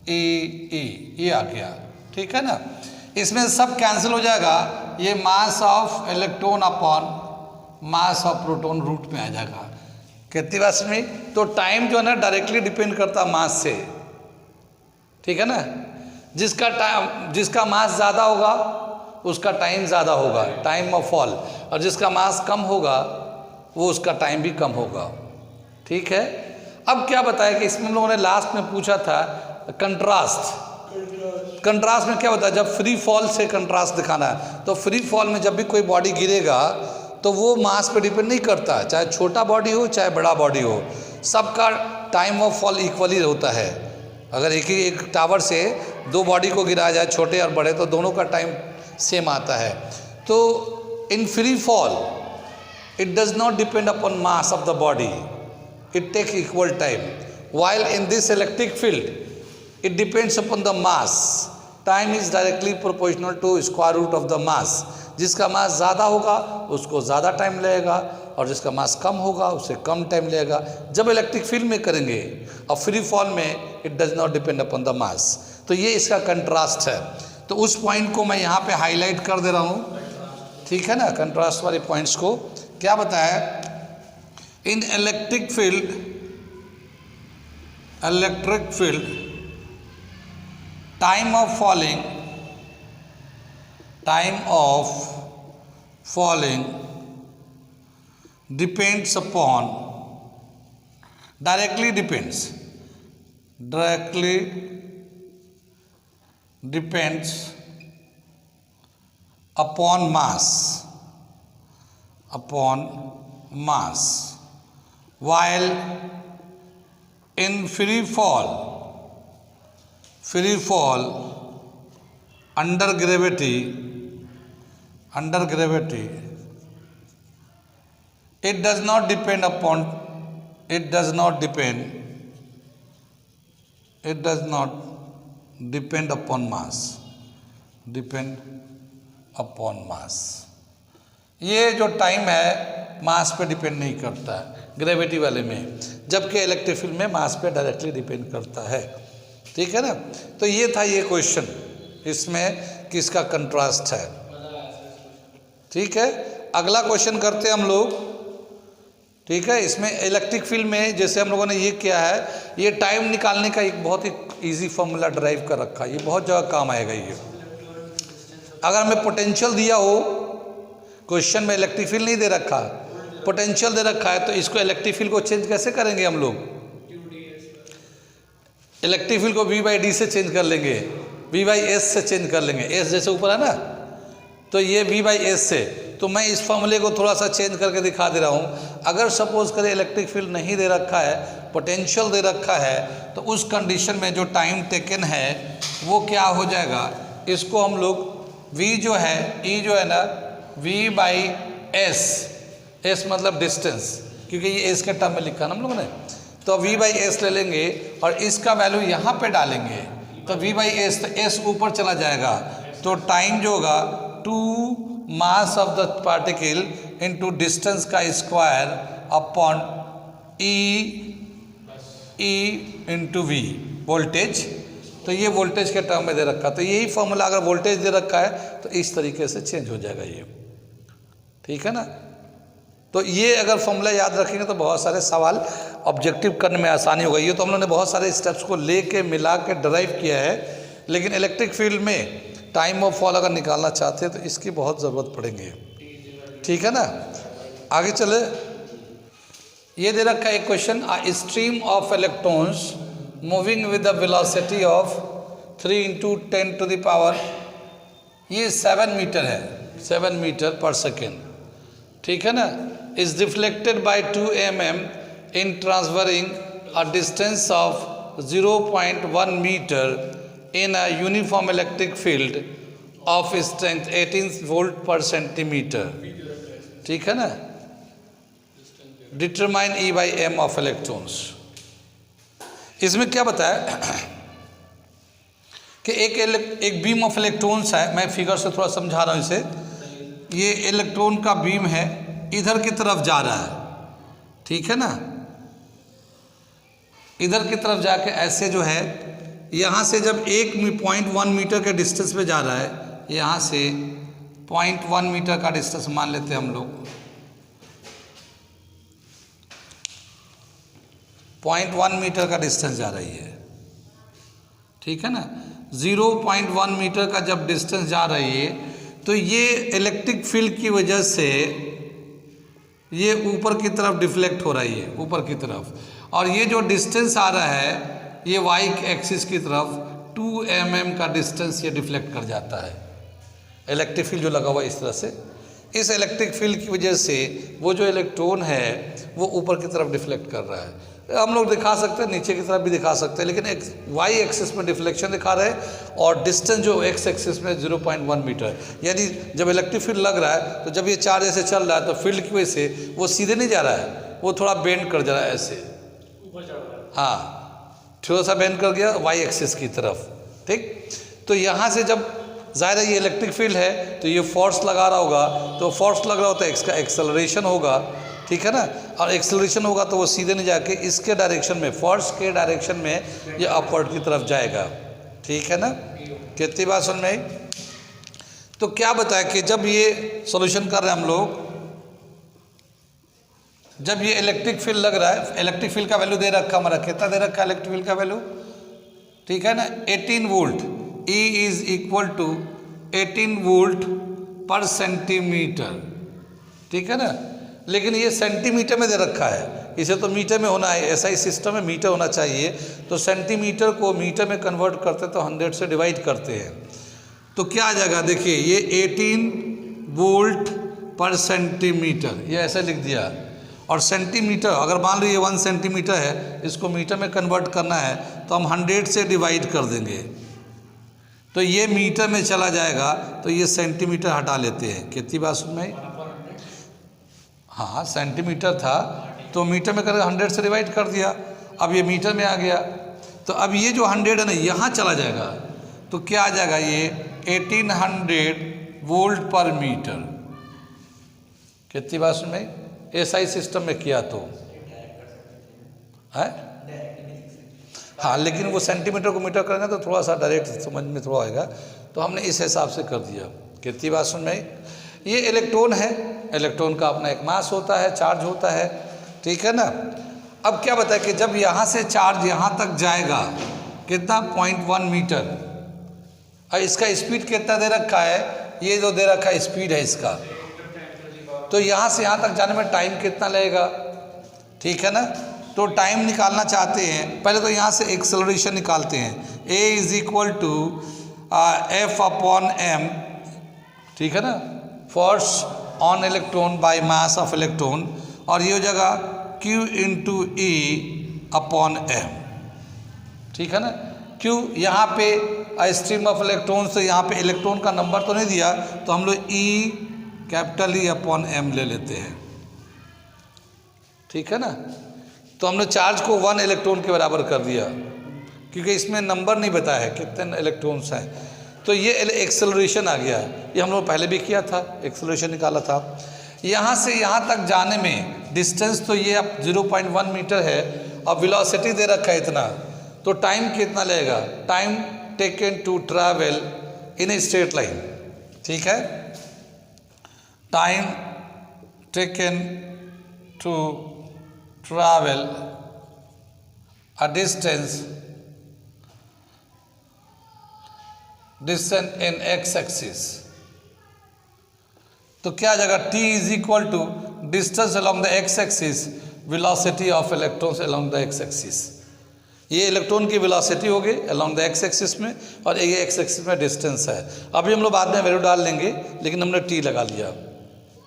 E, ये आ गया। ठीक है ना, इसमें सब कैंसिल हो जाएगा, ये mass of electron upon mass of proton root में आ जाएगा। कितनी बात में, तो टाइम जो है ना डायरेक्टली डिपेंड करता है मास से। ठीक है ना, जिसका मास ज़्यादा होगा उसका टाइम ज़्यादा होगा, टाइम ऑफ फॉल, और जिसका मास कम होगा वो उसका टाइम भी कम होगा। ठीक है, अब क्या बताया कि इसमें हम लोगों ने लास्ट में पूछा था कंट्रास्ट। कंट्रास्ट में क्या होता है, जब फ्री फॉल से कंट्रास्ट दिखाना है, तो फ्री फॉल में जब भी कोई बॉडी गिरेगा तो वो मास पे डिपेंड नहीं करता, चाहे छोटा बॉडी हो चाहे बड़ा बॉडी हो, सबका टाइम ऑफ फॉल इक्वली होता है। अगर एक टावर से 2 बॉडी को गिराया जाए, छोटे और बड़े, तो दोनों का टाइम सेम आता है। तो in free fall it does not depend upon mass of the body, it take equal time, while in this electric field it depends upon the mass, time is directly proportional to square root of the mass। जिसका मास ज़्यादा होगा उसको ज़्यादा time लगेगा और जिसका मास कम होगा उसे कम टाइम लगेगा जब इलेक्ट्रिक फील्ड में करेंगे, और फ्री फॉल में it does not depend upon the मास। तो ये इसका कंट्रास्ट है, तो उस पॉइंट को मैं यहाँ पे हाईलाइट कर दे रहा हूँ। ठीक है ना, कंट्रास्ट वाले पॉइंट्स को क्या बताया, इन electric field time of falling depends upon, directly depends upon mass, while in free fall under gravity it does not depend upon mass। ये जो टाइम है मास पे डिपेंड नहीं करता है ग्रेविटी वाले में, जबकि इलेक्ट्रिक फील्ड में मास पे डायरेक्टली डिपेंड करता है। ठीक है ना, तो ये था ये क्वेश्चन, इसमें किसका कंट्रास्ट है। ठीक है, अगला क्वेश्चन करते हैं हम लोग। ठीक है, इसमें इलेक्ट्रिक फील्ड में जैसे हम लोगों ने ये किया है, ये टाइम निकालने का एक बहुत ही इजी फॉर्मूला ड्राइव कर रखा है, ये बहुत जगह काम आएगा। ये अगर हमें पोटेंशियल दिया हो, क्वेश्चन में इलेक्ट्रिक फील्ड नहीं दे रखा, पोटेंशियल दे रखा है, तो इसको इलेक्ट्रिक फील्ड को चेंज कैसे करेंगे हम लोग, इलेक्ट्रिक फील्ड को V/D से चेंज कर लेंगे, V/S से चेंज कर लेंगे, S जैसे ऊपर है ना, तो ये V/S से। तो मैं इस फॉर्मूले को थोड़ा सा चेंज करके दिखा दे रहा हूँ। अगर सपोज करें इलेक्ट्रिक फील्ड नहीं दे रखा है, पोटेंशियल दे रखा है, तो उस कंडीशन में जो टाइम टेकन है वो क्या हो जाएगा, इसको हम लोग V जो है, E जो है ना, V/S, S मतलब डिस्टेंस, क्योंकि ये S के टर्म में लिखा ना हम लोगों ने, तो V/S ले लेंगे और इसका वैल्यू यहाँ पे डालेंगे, तो V/S, तो S ऊपर चला जाएगा, तो टाइम जो होगा 2 mass of the particle into distance का square upon E into V, voltage. तो ये वोल्टेज के टर्म में दे रखा, तो यही फॉर्मूला अगर वोल्टेज दे रखा है तो इस तरीके से चेंज हो जाएगा ये। ठीक है ना, तो ये अगर फॉर्मूला याद रखेंगे तो बहुत सारे सवाल ऑब्जेक्टिव करने में आसानी होगा। ये तो हम लोगों ने बहुत सारे स्टेप्स को लेके मिला के ड्राइव किया है, लेकिन इलेक्ट्रिक फील्ड में टाइम ऑफ फॉल अगर निकालना चाहते हैं तो इसकी बहुत ज़रूरत पड़ेगी। ठीक है ना, आगे चले। ये दे रखा है एक question, a stream of electrons moving with the velocity of 3 × 10⁻, ये 7 मीटर है, 7 मीटर पर सेकेंड। ठीक है ना, is reflected by 2 mm in transferring a distance of 0.1 metre in a uniform electric field of strength 18 volt per centimetre. ठीक है ना, determine E by M of electrons. इसमें क्या बताया कि एक बीम ऑफ इलेक्ट्रॉन्स है, मैं फिगर से थोड़ा समझा रहा हूँ इसे। ये इलेक्ट्रॉन का बीम है, इधर की तरफ जा रहा है, ठीक है ना, इधर की तरफ जाके ऐसे जो है, यहाँ से जब 1.1 मीटर के डिस्टेंस पे जा रहा है, यहाँ से 0.1 मीटर का डिस्टेंस मान लेते हैं हम लोग, 0.1 मीटर का डिस्टेंस जा रही है, ठीक है ना। 0.1 मीटर का जब डिस्टेंस जा रही है तो ये इलेक्ट्रिक फील्ड की वजह से ये ऊपर की तरफ डिफ्लेक्ट हो रही है, ऊपर की तरफ, और ये जो डिस्टेंस आ रहा है ये वाई एक्सिस की तरफ 2 mm का डिस्टेंस ये डिफ्लेक्ट कर जाता है। इलेक्ट्रिक फील्ड जो लगा हुआ है इस तरह से, इस इलेक्ट्रिक फील्ड की वजह से वो जो इलेक्ट्रॉन है वो ऊपर की तरफ डिफ्लेक्ट कर रहा है। हम लोग दिखा सकते हैं, नीचे की तरफ भी दिखा सकते हैं, लेकिन एक वाई एक्सिस में डिफ्लेक्शन दिखा रहे हैं और डिस्टेंस जो एक्स एक्सिस में 0.1 मीटर। यानी जब इलेक्ट्रिक फील्ड लग रहा है तो जब ये चार्ज ऐसे चल रहा है तो फील्ड की वजह से वो सीधे नहीं जा रहा है, वो थोड़ा बेंड कर जा रहा है ऐसे, हाँ, थोड़ा सा बेंड कर गया वाई एक्सिस की तरफ, ठीक। तो यहाँ से जब ज़ाहिर है ये इलेक्ट्रिक फील्ड है तो ये फोर्स लगा रहा होगा, तो फोर्स लग रहा होता है, इसका एक्सेलरेशन होगा, ठीक है ना, और एक्सेलरेशन होगा तो वो सीधे नहीं जाके इसके डायरेक्शन में, फोर्स के डायरेक्शन में ये अपवर्ड की तरफ जाएगा, ठीक है ना। कितनी बात समझ में आई? तो क्या बताया कि जब ये सॉल्यूशन कर रहे हैं हम लोग, जब ये इलेक्ट्रिक फील्ड लग रहा है, इलेक्ट्रिक फील्ड का वैल्यू दे रखा हमारा, कितना दे रखा है इलेक्ट्रिक फील्ड का वैल्यू, ठीक है ना, 18 volt, E is equal to 18 volt per centimetre, ठीक है ना। लेकिन ये सेंटीमीटर में दे रखा है, इसे तो मीटर में होना है, ऐसा ही सिस्टम में मीटर होना चाहिए, तो सेंटीमीटर को मीटर में कन्वर्ट करते तो 100 से डिवाइड करते हैं, तो क्या आ जाएगा, देखिए ये 18 वोल्ट पर सेंटीमीटर, ये ऐसे लिख दिया। और सेंटीमीटर अगर मान लो ये 1 सेंटीमीटर है, इसको मीटर में कन्वर्ट करना है तो हम 100 से डिवाइड कर देंगे, तो ये मीटर में चला जाएगा, तो ये सेंटीमीटर हटा लेते हैं। कितनी बात सुन में, हाँ सेंटीमीटर था तो मीटर में करके 100 से डिवाइड कर दिया, अब ये मीटर में आ गया, तो अब ये जो 100 है ना यहाँ चला जाएगा, तो क्या आ जाएगा, ये 1800 वोल्ट पर मीटर। कितनी बात सुन में, ऐसा ही सिस्टम में किया तो है, हाँ, लेकिन वो सेंटीमीटर को मीटर करेंगे तो थोड़ा सा डायरेक्ट समझ में थोड़ा आएगा, तो हमने इस हिसाब से कर दिया। कितनी बात सुन में, ये इलेक्ट्रॉन है, इलेक्ट्रॉन का अपना एक मास होता है, चार्ज होता है, ठीक है ना। अब क्या बताया कि जब यहाँ से चार्ज यहाँ तक जाएगा, कितना 0.1 मीटर, और इसका स्पीड कितना दे रखा है, ये जो दे रखा है स्पीड है इसका, तो यहाँ से यहाँ तक जाने में टाइम कितना लगेगा, ठीक है ना। तो टाइम निकालना चाहते हैं, पहले तो यहाँ से एक्सेलरेशन निकालते हैं, A is equal to F/m, ठीक है ना, force on electron by mass of electron, और ये हो जाएगा Q इंटू E/m, ठीक है ना। Q यहाँ पे स्ट्रीम ऑफ इलेक्ट्रॉन, से यहाँ पे इलेक्ट्रॉन का नंबर तो नहीं दिया, तो हम लोग E/m ले लेते हैं, ठीक है ना। तो हमने चार्ज को 1 इलेक्ट्रॉन के बराबर कर दिया, क्योंकि इसमें नंबर नहीं बताया है कितने इलेक्ट्रॉन्स हैं, तो ये एक्सेलरेशन आ गया। ये हम लोग पहले भी किया था, एक्सेलरेशन निकाला था। यहाँ से यहाँ तक जाने में डिस्टेंस तो ये अब 0.1 मीटर है, और वेलोसिटी दे रखा है इतना, तो टाइम कितना लगेगा, time taken to travel in a straight line, ठीक है, time taken to travel a distance in x axis, तो क्या आ जाएगा, t is equal to distance along the x axis, velocity of electrons along the x axis। ये electron की velocity होगी along the x axis में, और ये x axis में डिस्टेंस है। अभी हम लोग बाद में वैल्यू डाल लेंगे, लेकिन हमने t लगा लिया,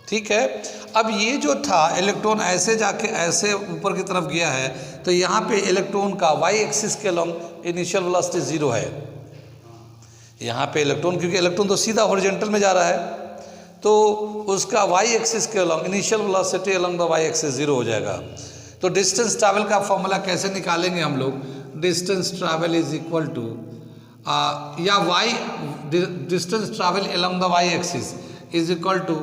ठीक है। अब ये जो था इलेक्ट्रॉन ऐसे जाके ऐसे ऊपर की तरफ गया है, तो यहाँ पे इलेक्ट्रॉन का वाई एक्सिस के अलॉन्ग इनिशियल वेलोसिटी 0 है यहाँ पे इलेक्ट्रॉन, क्योंकि इलेक्ट्रॉन तो सीधा हॉरिजॉन्टल में जा रहा है, तो उसका वाई एक्सिस के along initial velocity along the Y axis 0 हो जाएगा। तो डिस्टेंस ट्रैवल का फॉर्मूला कैसे निकालेंगे हम लोग? Distance travel is equal to या Y distance travel along the Y axis is equal to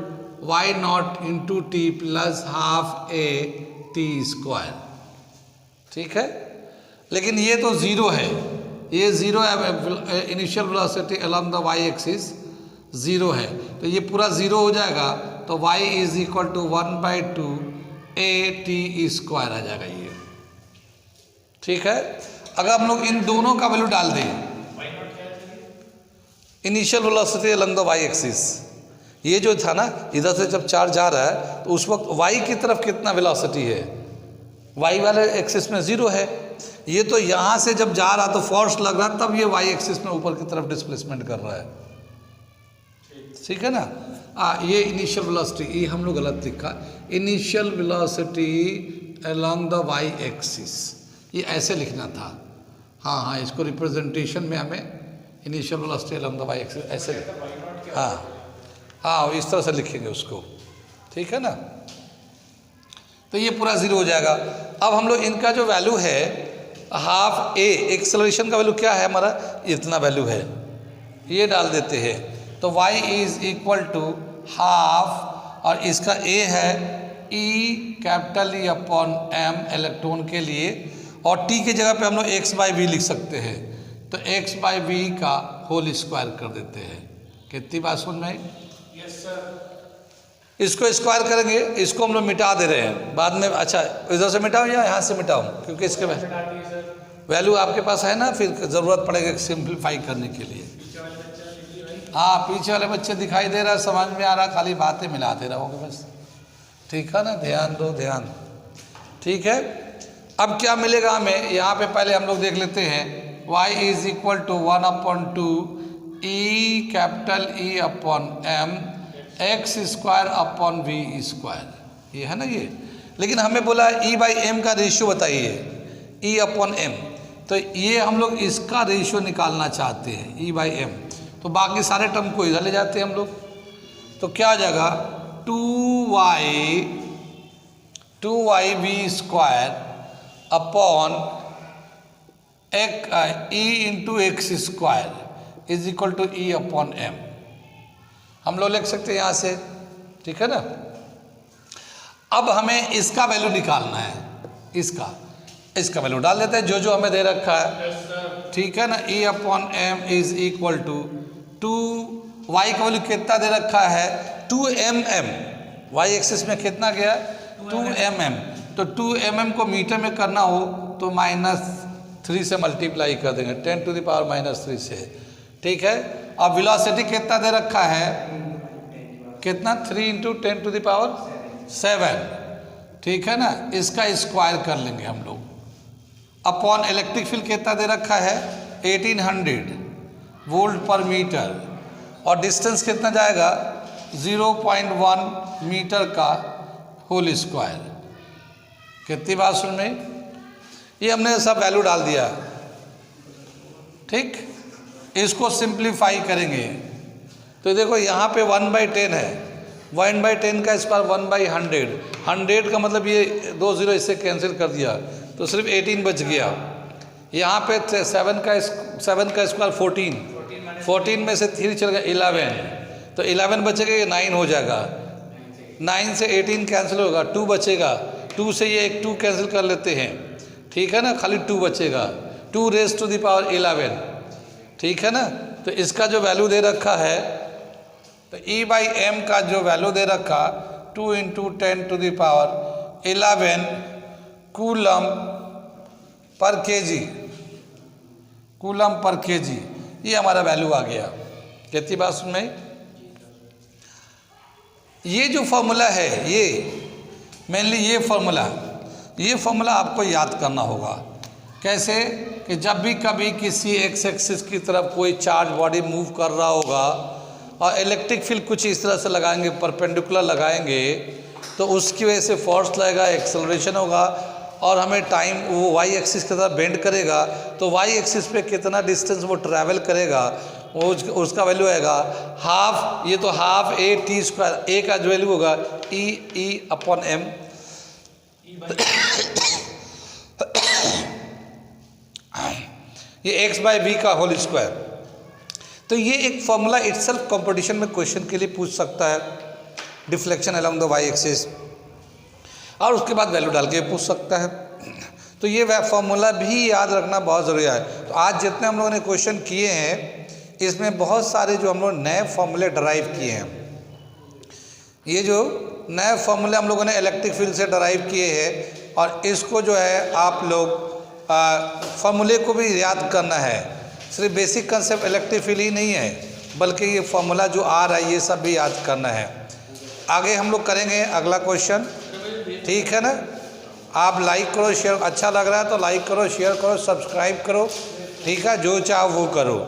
Y not into T plus half a T square. ठीक है, लेकिन ये तो ज़ीरो है, ये ज़ीरो है, initial velocity along the Y axis zero है, तो ये पूरा ज़ीरो हो जाएगा। तो y is equal to 1/2 a T square आ जाएगा ये। ठीक है, अगर हम लोग इन दोनों का वैल्यू डाल दें, initial velocity along the Y axis, ये जो था ना इधर से जब चार्ज जा रहा है तो उस वक्त y की तरफ कितना वेलोसिटी है, y वाले एक्सिस में 0 है। ये तो यहाँ से जब जा रहा तो फोर्स लग रहा तब ये y एक्सिस में ऊपर की तरफ डिस्प्लेसमेंट कर रहा है। ठीक है ना। ये इनिशियल वेलोसिटी, ये हम लोग गलत लिखा, initial velocity along the Y axis, ये ऐसे लिखना था। हाँ हाँ, इसको रिप्रेजेंटेशन में हमें initial velocity along the Y axis ऐसे, हाँ हाँ इस तरह से लिखेंगे उसको। ठीक है ना, तो ये पूरा 0 हो जाएगा। अब हम लोग इनका जो वैल्यू है हाफ ए, एक्सेलरेशन का वैल्यू क्या है हमारा, इतना वैल्यू है, ये डाल देते हैं। तो y is equal to half, और इसका a है E capital E upon m electron के लिए, और t की जगह पे हम लोग x/v लिख सकते हैं, तो x/v का होल स्क्वायर कर देते हैं। कितनी बात समझ में? Yes sir. इसको स्क्वायर करेंगे, इसको हम लोग मिटा दे रहे हैं बाद में। अच्छा, इधर से मिटाऊं या यहाँ से मिटाऊं, क्योंकि इसके वैल्यू आपके पास है ना, फिर ज़रूरत पड़ेगा सिंप्लीफाई करने के लिए। हाँ, पीछे वाले बच्चे दिखाई दे रहा है, समझ में आ रहा, खाली बातें मिलाते रहोगे बस। ठीक है ना, ध्यान दो ध्यान। ठीक है, अब क्या मिलेगा हमें, यहाँ पे पहले हम लोग देख लेते हैं। y is equal to 1/2 E capital E upon m x square upon v square, ये है ना ये। लेकिन हमें बोला E/m का रेशियो बताइए, E अपॉन m, तो ये हम लोग इसका रेशियो निकालना चाहते हैं E/m। तो बाकी सारे टर्म को इधर ले जाते हैं हम लोग, तो क्या आ जाएगा 2y v² upon e into x square is equal to E upon m। हम लोग लिख सकते हैं यहाँ से। ठीक है ना, अब हमें इसका वैल्यू निकालना है, इसका वैल्यू डाल देते हैं जो जो हमें दे रखा है। ठीक है ना, E upon m is equal to 2y का वैल्यू कितना दे रखा है 2mm, y एक्सिस में कितना गया 2mm, तो 2mm को मीटर में करना हो तो -3 से मल्टीप्लाई कर देंगे, 10⁻³ से। ठीक है, अब वेलोसिटी कितना दे रखा है, कितना 3 × 10⁻⁷। ठीक है ना, इसका स्क्वायर कर लेंगे हम लोग। अपॉन इलेक्ट्रिक फील्ड कितना दे रखा है 1800 वोल्ट पर मीटर, और डिस्टेंस कितना जाएगा 0.1 मीटर का होल स्क्वायर। कितनी बात सुन में, ये हमने सब वैल्यू डाल दिया। ठीक, इसको सिंप्लीफाई करेंगे तो देखो यहाँ पे 1/10 है, 1/10 का स्क्वायर 1/100, 100 का मतलब ये 2 0 इससे कैंसिल कर दिया तो सिर्फ 18 बच गया। यहाँ पे 7 का स्क्वायर 14 में से 3 चल गया 11, तो 11 बचेगा, ये 9 हो जाएगा। 9 से 18 कैंसिल होगा, 2 बचेगा, 2 से ये एक 2 कैंसिल कर लेते हैं। ठीक है ना, खाली 2 बचेगा, 2⁻11। ठीक है ना, तो इसका जो वैल्यू दे रखा है, तो E/m का जो वैल्यू दे रखा 2 × 10⁻11 कूलम पर केजी, ये हमारा वैल्यू आ गया। कितनी बात सुन में, ये जो फॉर्मूला है, ये मेनली ये फॉर्मूला आपको याद करना होगा। कैसे कि जब भी कभी किसी एक्स एक्सिस की तरफ कोई चार्ज बॉडी मूव कर रहा होगा और इलेक्ट्रिक फील्ड कुछ इस तरह से लगाएंगे, परपेंडिकुलर लगाएंगे, तो उसकी वजह से फोर्स लगेगा, एक्सेलरेशन होगा, और हमें टाइम वो वाई एक्सिस की तरफ बेंड करेगा, तो वाई एक्सिस पे कितना डिस्टेंस वो ट्रैवल करेगा वो उसका वैल्यू आएगा हाफ, ये तो half a T square, a का जो वैल्यू होगा ई अपॉन एम, ये एक्स बाई बी का होल स्क्वायर। तो ये एक फॉर्मूला इटसेल्फ कंपटीशन में क्वेश्चन के लिए पूछ सकता है, deflection along the Y axis, और उसके बाद वैल्यू डाल के पूछ सकता है। तो ये फॉर्मूला भी याद रखना बहुत ज़रूरी है। तो आज जितने हम लोगों ने क्वेश्चन किए हैं इसमें बहुत सारे जो हम लोग नए फॉर्मूले डराइव किए हैं, ये जो नए फॉर्मूले हम लोगों ने इलेक्ट्रिक फील्ड से डराइव किए हैं, और इसको जो है आप लोग फॉर्मूले को भी याद करना है। सिर्फ बेसिक कंसेप्ट इलेक्ट्रिक फील्ड ही नहीं है, बल्कि ये फॉर्मूला जो आ रहा है ये सब भी याद करना है। आगे हम लोग करेंगे अगला क्वेश्चन, ठीक है ना। आप लाइक करो, शेयर, अच्छा लग रहा है तो लाइक करो, शेयर करो, सब्सक्राइब करो, ठीक है, जो चाहो वो करो।